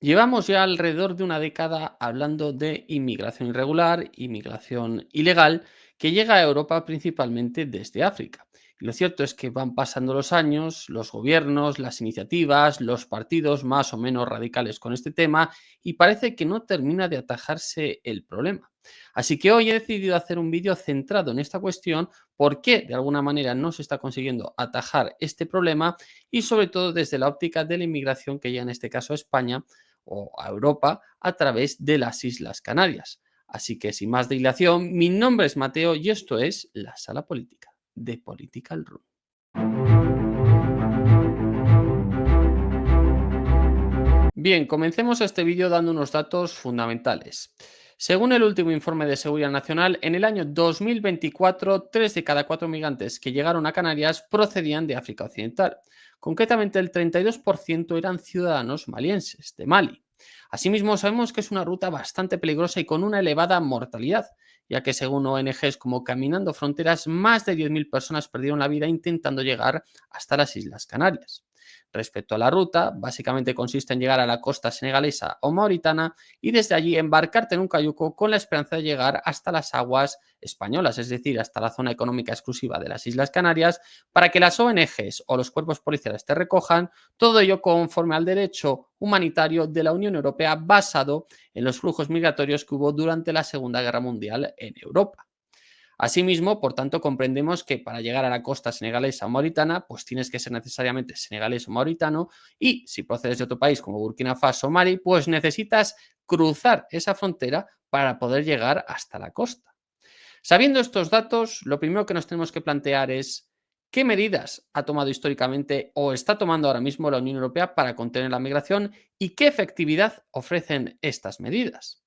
Llevamos ya alrededor de una década hablando de inmigración irregular, inmigración ilegal, que llega a Europa principalmente desde África. Y lo cierto es que van pasando los años, los gobiernos, las iniciativas, los partidos más o menos radicales con este tema y parece que no termina de atajarse el problema. Así que hoy he decidido hacer un vídeo centrado en esta cuestión, por qué de alguna manera no se está consiguiendo atajar este problema y sobre todo desde la óptica de la inmigración que llega en este caso a España o a Europa a través de las Islas Canarias. Así que sin más dilación, mi nombre es Mateo y esto es La Sala Política de Political Room. Bien, comencemos este vídeo dando unos datos fundamentales. Según el último informe de Seguridad Nacional, en el año 2024, 3 de cada 4 migrantes que llegaron a Canarias procedían de África Occidental. Concretamente, el 32% eran ciudadanos malienses, de Mali. Asimismo, sabemos que es una ruta bastante peligrosa y con una elevada mortalidad, ya que según ONGs como Caminando Fronteras, más de 10.000 personas perdieron la vida intentando llegar hasta las Islas Canarias. Respecto a la ruta, básicamente consiste en llegar a la costa senegalesa o mauritana y desde allí embarcarte en un cayuco con la esperanza de llegar hasta las aguas españolas, es decir, hasta la zona económica exclusiva de las Islas Canarias, para que las ONGs o los cuerpos policiales te recojan, todo ello conforme al derecho humanitario de la Unión Europea basado en los flujos migratorios que hubo durante la Segunda Guerra Mundial en Europa. Asimismo, por tanto, comprendemos que para llegar a la costa senegalesa o mauritana, pues tienes que ser necesariamente senegalés o mauritano y si procedes de otro país como Burkina Faso o Mali, pues necesitas cruzar esa frontera para poder llegar hasta la costa. Sabiendo estos datos, lo primero que nos tenemos que plantear es qué medidas ha tomado históricamente o está tomando ahora mismo la Unión Europea para contener la migración y qué efectividad ofrecen estas medidas.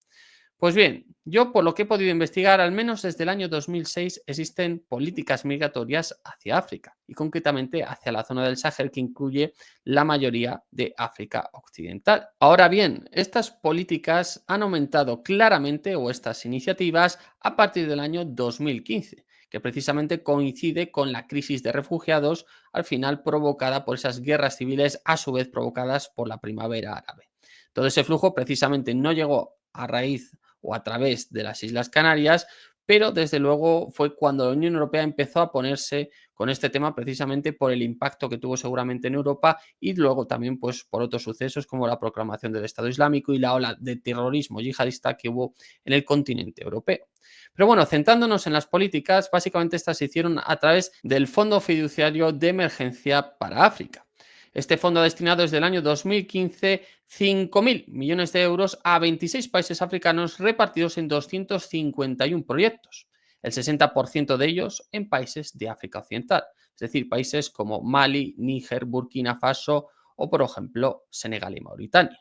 Pues bien, yo por lo que he podido investigar, al menos desde el año 2006 existen políticas migratorias hacia África y concretamente hacia la zona del Sáhel que incluye la mayoría de África Occidental. Ahora bien, estas políticas han aumentado claramente o estas iniciativas a partir del año 2015, que precisamente coincide con la crisis de refugiados al final provocada por esas guerras civiles a su vez provocadas por la primavera árabe. Todo ese flujo precisamente no llegó a raíz o a través de las Islas Canarias, pero desde luego fue cuando la Unión Europea empezó a ponerse con este tema precisamente por el impacto que tuvo seguramente en Europa y luego también pues por otros sucesos como la proclamación del Estado Islámico y la ola de terrorismo yihadista que hubo en el continente europeo. Pero bueno, centrándonos en las políticas, básicamente estas se hicieron a través del Fondo Fiduciario de Emergencia para África. Este fondo ha destinado desde el año 2015 5.000 millones de euros a 26 países africanos repartidos en 251 proyectos, el 60% de ellos en países de África Occidental, es decir, países como Mali, Níger, Burkina Faso o, por ejemplo, Senegal y Mauritania.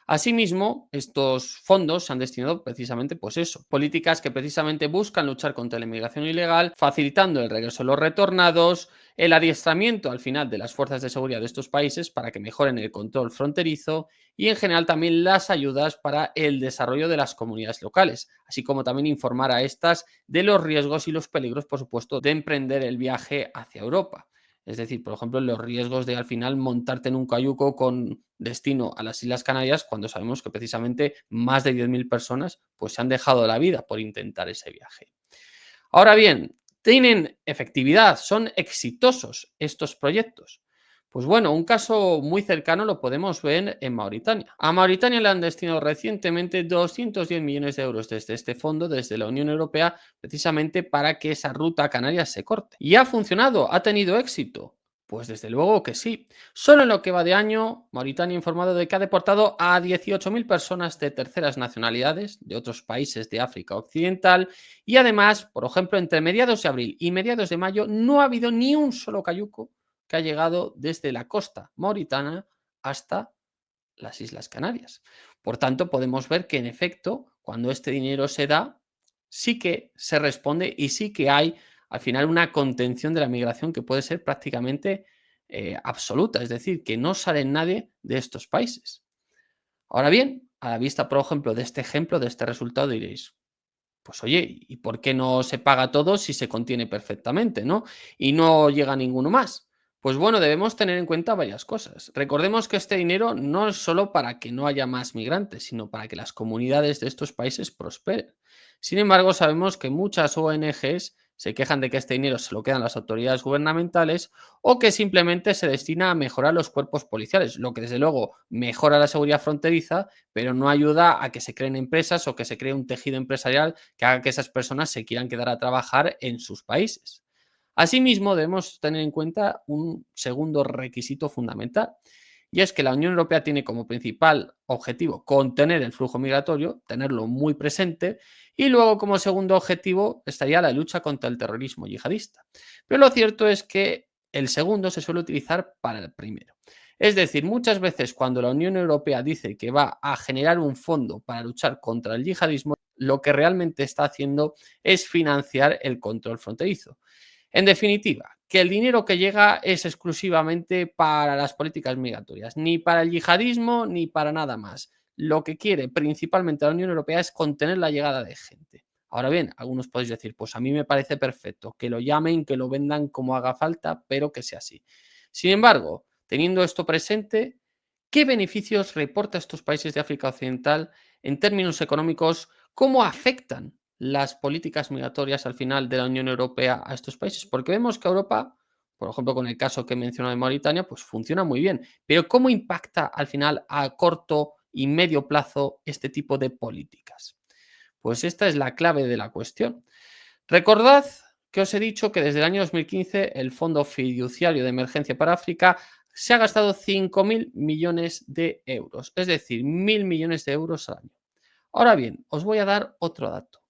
Asimismo, estos fondos se han destinado precisamente, pues eso, políticas que precisamente buscan luchar contra la inmigración ilegal, facilitando el regreso de los retornados, el adiestramiento al final de las fuerzas de seguridad de estos países para que mejoren el control fronterizo y en general también las ayudas para el desarrollo de las comunidades locales, así como también informar a estas de los riesgos y los peligros, por supuesto, de emprender el viaje hacia Europa. Es decir, por ejemplo, los riesgos de al final montarte en un cayuco con destino a las Islas Canarias cuando sabemos que precisamente más de 10.000 personas pues se han dejado la vida por intentar ese viaje. Ahora bien, ¿tienen efectividad? ¿Son exitosos estos proyectos? Pues bueno, un caso muy cercano lo podemos ver en Mauritania. A Mauritania le han destinado recientemente 210 millones de euros desde este fondo, desde la Unión Europea, precisamente para que esa ruta a Canarias se corte. ¿Y ha funcionado? ¿Ha tenido éxito? Pues desde luego que sí. Solo en lo que va de año, Mauritania ha informado de que ha deportado a 18.000 personas de terceras nacionalidades de otros países de África Occidental y además, por ejemplo, entre mediados de abril y mediados de mayo no ha habido ni un solo cayuco que ha llegado desde la costa mauritana hasta las Islas Canarias. Por tanto, podemos ver que en efecto, cuando este dinero se da, sí que se responde y sí que hay al final una contención de la migración que puede ser prácticamente absoluta, es decir, que no sale nadie de estos países. Ahora bien, a la vista, por ejemplo, de este ejemplo, de este resultado, diréis, pues oye, ¿y por qué no se paga todo si se contiene perfectamente, no? Y no llega ninguno más. Pues bueno, debemos tener en cuenta varias cosas. Recordemos que este dinero no es solo para que no haya más migrantes, sino para que las comunidades de estos países prosperen. Sin embargo, sabemos que muchas ONGs se quejan de que este dinero se lo quedan las autoridades gubernamentales o que simplemente se destina a mejorar los cuerpos policiales, lo que desde luego mejora la seguridad fronteriza, pero no ayuda a que se creen empresas o que se cree un tejido empresarial que haga que esas personas se quieran quedar a trabajar en sus países. Asimismo, debemos tener en cuenta un segundo requisito fundamental, y es que la Unión Europea tiene como principal objetivo contener el flujo migratorio, tenerlo muy presente, y luego como segundo objetivo estaría la lucha contra el terrorismo yihadista. Pero lo cierto es que el segundo se suele utilizar para el primero. Es decir, muchas veces cuando la Unión Europea dice que va a generar un fondo para luchar contra el yihadismo, lo que realmente está haciendo es financiar el control fronterizo. En definitiva, que el dinero que llega es exclusivamente para las políticas migratorias, ni para el yihadismo ni para nada más. Lo que quiere principalmente la Unión Europea es contener la llegada de gente. Ahora bien, algunos podéis decir, pues a mí me parece perfecto, que lo llamen, que lo vendan como haga falta, pero que sea así. Sin embargo, teniendo esto presente, ¿qué beneficios reporta a estos países de África Occidental en términos económicos? ¿Cómo afectan las políticas migratorias al final de la Unión Europea a estos países? Porque vemos que Europa, por ejemplo, con el caso que he mencionado de Mauritania, pues funciona muy bien. Pero ¿cómo impacta al final a corto y medio plazo este tipo de políticas? Pues esta es la clave de la cuestión. Recordad que os he dicho que desde el año 2015 el Fondo Fiduciario de Emergencia para África se ha gastado 5.000 millones de euros, es decir, 1.000 millones de euros al año. Ahora bien, os voy a dar otro dato.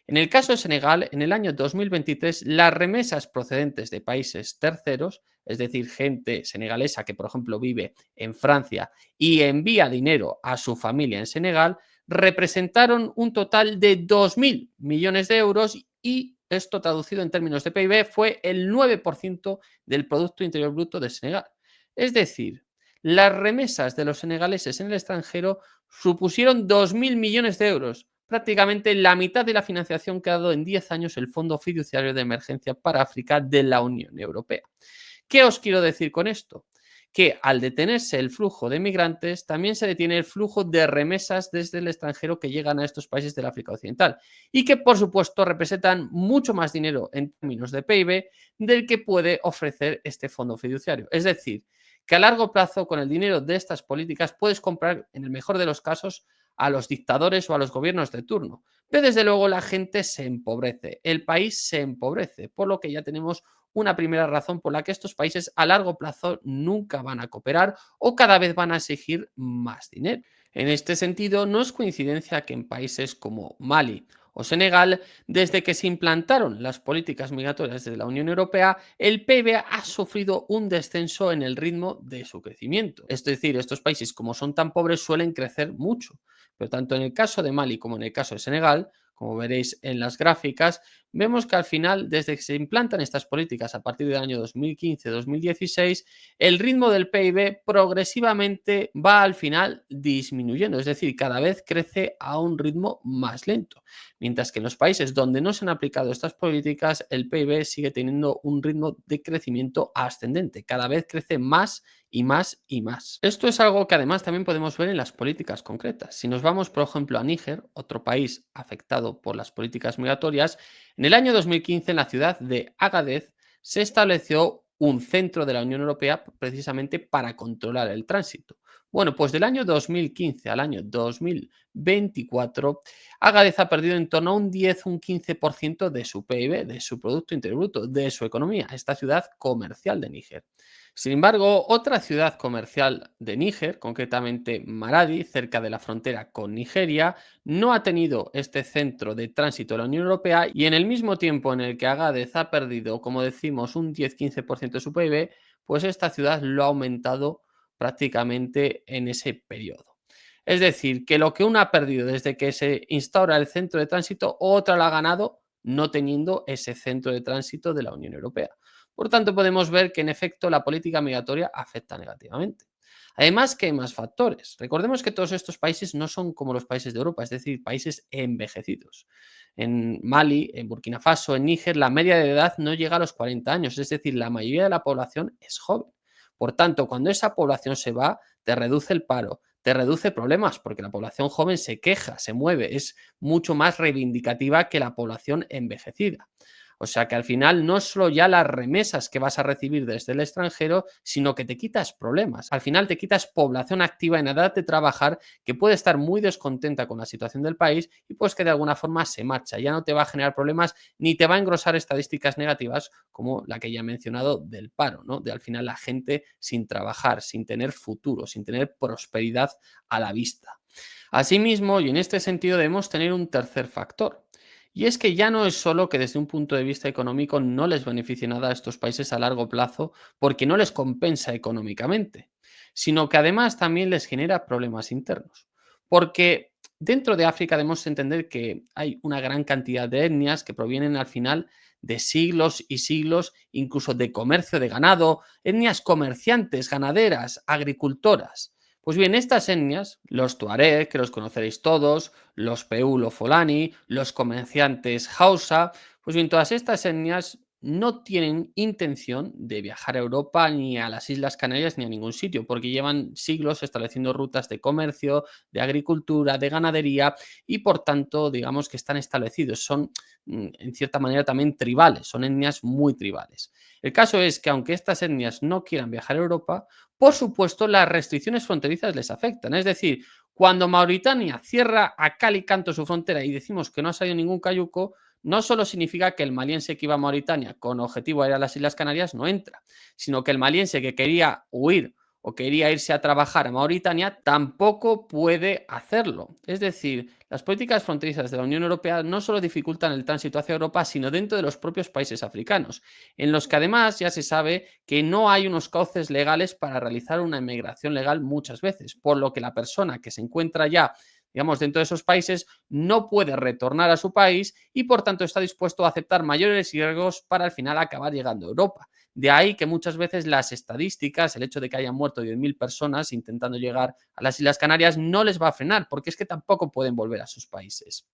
En el caso de Senegal, en el año 2023, las remesas procedentes de países terceros, es decir, gente senegalesa que, por ejemplo, vive en Francia y envía dinero a su familia en Senegal, representaron un total de 2.000 millones de euros y esto traducido en términos de PIB fue el 9% del Producto Interior Bruto de Senegal. Es decir, las remesas de los senegaleses en el extranjero supusieron 2.000 millones de euros, prácticamente la mitad de la financiación que ha dado en 10 años el Fondo Fiduciario de Emergencia para África de la Unión Europea. ¿Qué os quiero decir con esto? Que al detenerse el flujo de migrantes, también se detiene el flujo de remesas desde el extranjero que llegan a estos países del África Occidental y que, por supuesto, representan mucho más dinero en términos de PIB del que puede ofrecer este fondo fiduciario. Es decir, que a largo plazo, con el dinero de estas políticas, puedes comprar, en el mejor de los casos, a los dictadores o a los gobiernos de turno. Pero desde luego la gente se empobrece, el país se empobrece, por lo que ya tenemos una primera razón por la que estos países a largo plazo nunca van a cooperar o cada vez van a exigir más dinero. En este sentido, no es coincidencia que en países como Mali o Senegal, desde que se implantaron las políticas migratorias de la Unión Europea, el PIB ha sufrido un descenso en el ritmo de su crecimiento. Es decir, estos países, como son tan pobres, suelen crecer mucho. Pero tanto en el caso de Mali como en el caso de Senegal, como veréis en las gráficas, vemos que al final, desde que se implantan estas políticas a partir del año 2015-2016, el ritmo del PIB progresivamente va al final disminuyendo, es decir, cada vez crece a un ritmo más lento. Mientras que en los países donde no se han aplicado estas políticas, el PIB sigue teniendo un ritmo de crecimiento ascendente, cada vez crece más y más y más. Esto es algo que además también podemos ver en las políticas concretas. Si nos vamos, por ejemplo, a Níger, otro país afectado por las políticas migratorias, en el año 2015 en la ciudad de Agadez se estableció un centro de la Unión Europea precisamente para controlar el tránsito. Bueno, pues del año 2015 al año 2024, Agadez ha perdido en torno a un 10, un 15% de su PIB, de su Producto Interior Bruto, de su economía, esta ciudad comercial de Níger. Sin embargo, otra ciudad comercial de Níger, concretamente Maradi, cerca de la frontera con Nigeria, no ha tenido este centro de tránsito de la Unión Europea y en el mismo tiempo en el que Agadez ha perdido, como decimos, un 10-15% de su PIB, pues esta ciudad lo ha aumentado prácticamente en ese periodo. Es decir, que lo que una ha perdido desde que se instaura el centro de tránsito, otra la ha ganado no teniendo ese centro de tránsito de la Unión Europea. Por tanto, podemos ver que en efecto la política migratoria afecta negativamente. Además que hay más factores. Recordemos que todos estos países no son como los países de Europa, es decir, países envejecidos. En Mali, en Burkina Faso, en Níger, la media de edad no llega a los 40 años, es decir, la mayoría de la población es joven. Por tanto, cuando esa población se va, te reduce el paro, te reduce problemas, porque la población joven se queja, se mueve, es mucho más reivindicativa que la población envejecida. O sea que al final no es solo ya las remesas que vas a recibir desde el extranjero, sino que te quitas problemas. Al final te quitas población activa en edad de trabajar que puede estar muy descontenta con la situación del país y pues que de alguna forma se marcha. Ya no te va a generar problemas ni te va a engrosar estadísticas negativas como la que ya he mencionado del paro, ¿no? De al final la gente sin trabajar, sin tener futuro, sin tener prosperidad a la vista. Asimismo, y en este sentido debemos tener un tercer factor. Y es que ya no es solo que desde un punto de vista económico no les beneficie nada a estos países a largo plazo porque no les compensa económicamente, sino que además también les genera problemas internos. Porque dentro de África debemos entender que hay una gran cantidad de etnias que provienen al final de siglos y siglos, incluso de comercio de ganado, etnias comerciantes, ganaderas, agricultoras. Pues bien, estas etnias, los tuareg, que los conoceréis todos, los peulo folani, los comerciantes hausa, pues bien, todas estas etnias no tienen intención de viajar a Europa ni a las Islas Canarias ni a ningún sitio, porque llevan siglos estableciendo rutas de comercio, de agricultura, de ganadería y por tanto, digamos que están establecidos, son en cierta manera también tribales, son etnias muy tribales. El caso es que aunque estas etnias no quieran viajar a Europa, por supuesto, las restricciones fronterizas les afectan. Es decir, cuando Mauritania cierra a cal y canto su frontera y decimos que no ha salido ningún cayuco, no solo significa que el maliense que iba a Mauritania con objetivo a ir a las Islas Canarias no entra, sino que el maliense que quería huir o quería irse a trabajar a Mauritania tampoco puede hacerlo. Es decir, las políticas fronterizas de la Unión Europea no solo dificultan el tránsito hacia Europa, sino dentro de los propios países africanos, en los que además ya se sabe que no hay unos cauces legales para realizar una inmigración legal muchas veces, por lo que la persona que se encuentra ya, digamos, dentro de esos países no puede retornar a su país y por tanto está dispuesto a aceptar mayores riesgos para al final acabar llegando a Europa. De ahí que muchas veces las estadísticas, el hecho de que hayan muerto 10.000 personas intentando llegar a las Islas Canarias, no les va a frenar, porque es que tampoco pueden volver a sus países.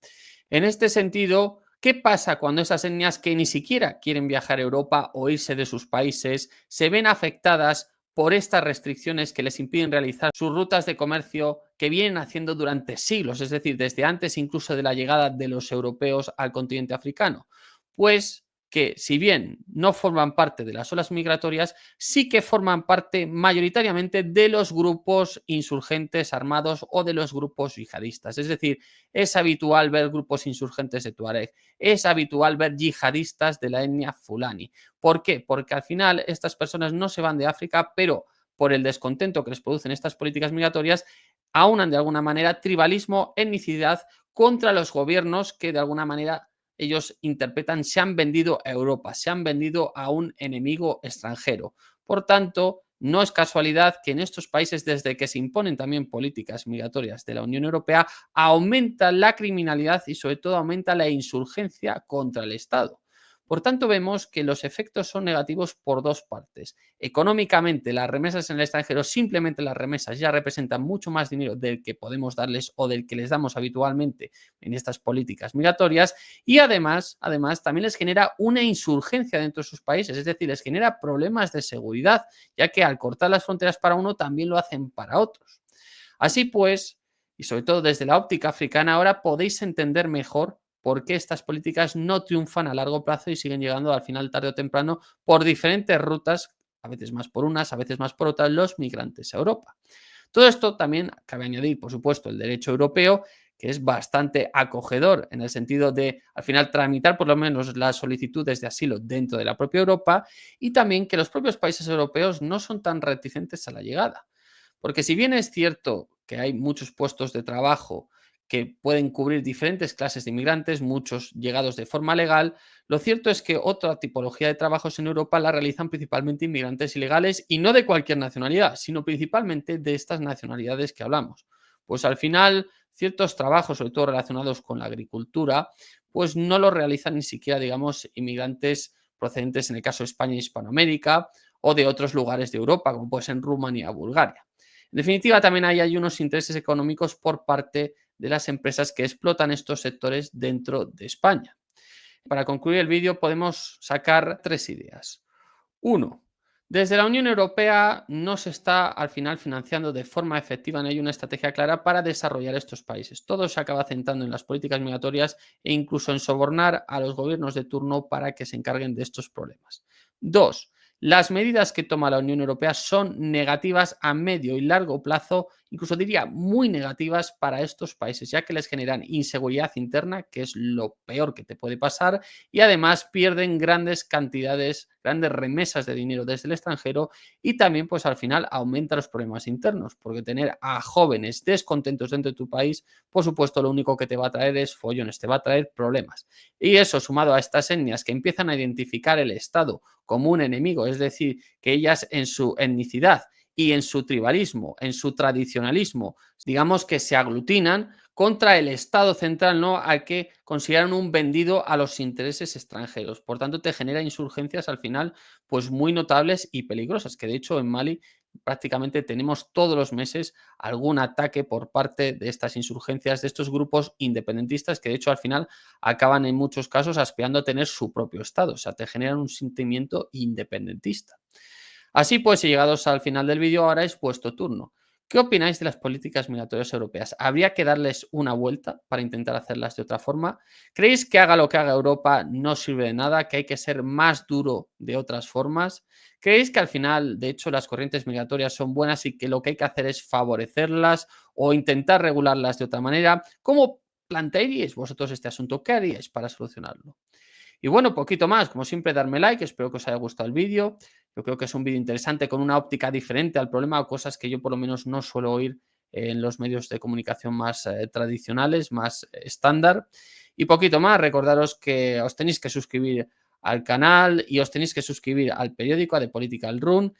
En este sentido, ¿qué pasa cuando esas etnias que ni siquiera quieren viajar a Europa o irse de sus países se ven afectadas por estas restricciones que les impiden realizar sus rutas de comercio que vienen haciendo durante siglos, es decir, desde antes incluso de la llegada de los europeos al continente africano? Pues que si bien no forman parte de las olas migratorias, sí que forman parte mayoritariamente de los grupos insurgentes armados o de los grupos yihadistas. Es decir, es habitual ver grupos insurgentes de Tuareg, es habitual ver yihadistas de la etnia fulani. ¿Por qué? Porque al final estas personas no se van de África, pero por el descontento que les producen estas políticas migratorias, aunan de alguna manera tribalismo, etnicidad contra los gobiernos que de alguna manera ellos interpretan se han vendido a Europa, se han vendido a un enemigo extranjero. Por tanto, no es casualidad que en estos países, desde que se imponen también políticas migratorias de la Unión Europea, aumenta la criminalidad y sobre todo aumenta la insurgencia contra el Estado. Por tanto, vemos que los efectos son negativos por dos partes. Económicamente, las remesas en el extranjero, simplemente las remesas ya representan mucho más dinero del que podemos darles o del que les damos habitualmente en estas políticas migratorias y además también les genera una insurgencia dentro de sus países, es decir, les genera problemas de seguridad, ya que al cortar las fronteras para uno también lo hacen para otros. Así pues, y sobre todo desde la óptica africana, ahora podéis entender mejor por qué estas políticas no triunfan a largo plazo y siguen llegando al final tarde o temprano por diferentes rutas, a veces más por unas, a veces más por otras, los migrantes a Europa. Todo esto también cabe añadir, por supuesto, el derecho europeo, que es bastante acogedor en el sentido de, al final, tramitar por lo menos las solicitudes de asilo dentro de la propia Europa y también que los propios países europeos no son tan reticentes a la llegada. Porque si bien es cierto que hay muchos puestos de trabajo que pueden cubrir diferentes clases de inmigrantes, muchos llegados de forma legal, lo cierto es que otra tipología de trabajos en Europa la realizan principalmente inmigrantes ilegales y no de cualquier nacionalidad, sino principalmente de estas nacionalidades que hablamos. Pues al final, ciertos trabajos, sobre todo relacionados con la agricultura, pues no lo realizan ni siquiera, digamos, inmigrantes procedentes, en el caso de España y Hispanoamérica, o de otros lugares de Europa, como puede ser Rumanía o Bulgaria. En definitiva, también hay unos intereses económicos por parte de las empresas que explotan estos sectores dentro de España. Para concluir el vídeo podemos sacar tres ideas. Uno, desde la Unión Europea no se está al final financiando de forma efectiva, no hay una estrategia clara para desarrollar estos países. Todo se acaba centrando en las políticas migratorias e incluso en sobornar a los gobiernos de turno para que se encarguen de estos problemas. Dos, las medidas que toma la Unión Europea son negativas a medio y largo plazo, incluso diría muy negativas para estos países, ya que les generan inseguridad interna, que es lo peor que te puede pasar, y además pierden grandes cantidades, grandes remesas de dinero desde el extranjero y también pues al final aumenta los problemas internos, porque tener a jóvenes descontentos dentro de tu país, por supuesto lo único que te va a traer es follones, te va a traer problemas. Y eso sumado a estas etnias que empiezan a identificar el Estado como un enemigo, es decir, que ellas en su etnicidad y en su tribalismo, en su tradicionalismo, digamos que se aglutinan contra el Estado central, ¿no? Al que consideran un vendido a los intereses extranjeros. Por tanto, te genera insurgencias al final, pues muy notables y peligrosas, que de hecho en Mali prácticamente tenemos todos los meses algún ataque por parte de estas insurgencias, de estos grupos independentistas que de hecho al final acaban en muchos casos aspirando a tener su propio Estado, o sea, te generan un sentimiento independentista. Así pues, y llegados al final del vídeo, ahora es vuestro turno. ¿Qué opináis de las políticas migratorias europeas? ¿Habría que darles una vuelta para intentar hacerlas de otra forma? ¿Creéis que haga lo que haga Europa no sirve de nada, que hay que ser más duro de otras formas? ¿Creéis que al final, de hecho, las corrientes migratorias son buenas y que lo que hay que hacer es favorecerlas o intentar regularlas de otra manera? ¿Cómo plantearíais vosotros este asunto? ¿Qué haríais para solucionarlo? Y bueno, poquito más. Como siempre, darme like. Espero que os haya gustado el vídeo. Yo creo que es un vídeo interesante con una óptica diferente al problema o cosas que yo por lo menos no suelo oír en los medios de comunicación más tradicionales, más estándar. Y poquito más. Recordaros que os tenéis que suscribir al canal y os tenéis que suscribir al periódico, a The Political Run.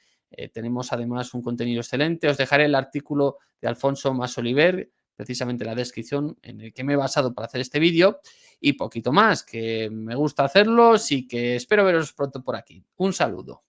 Tenemos además un contenido excelente. Os dejaré el artículo de Alfonso Masoliver, precisamente en la descripción, en el que me he basado para hacer este vídeo. Y poquito más, que me gusta hacerlos y que espero veros pronto por aquí. Un saludo.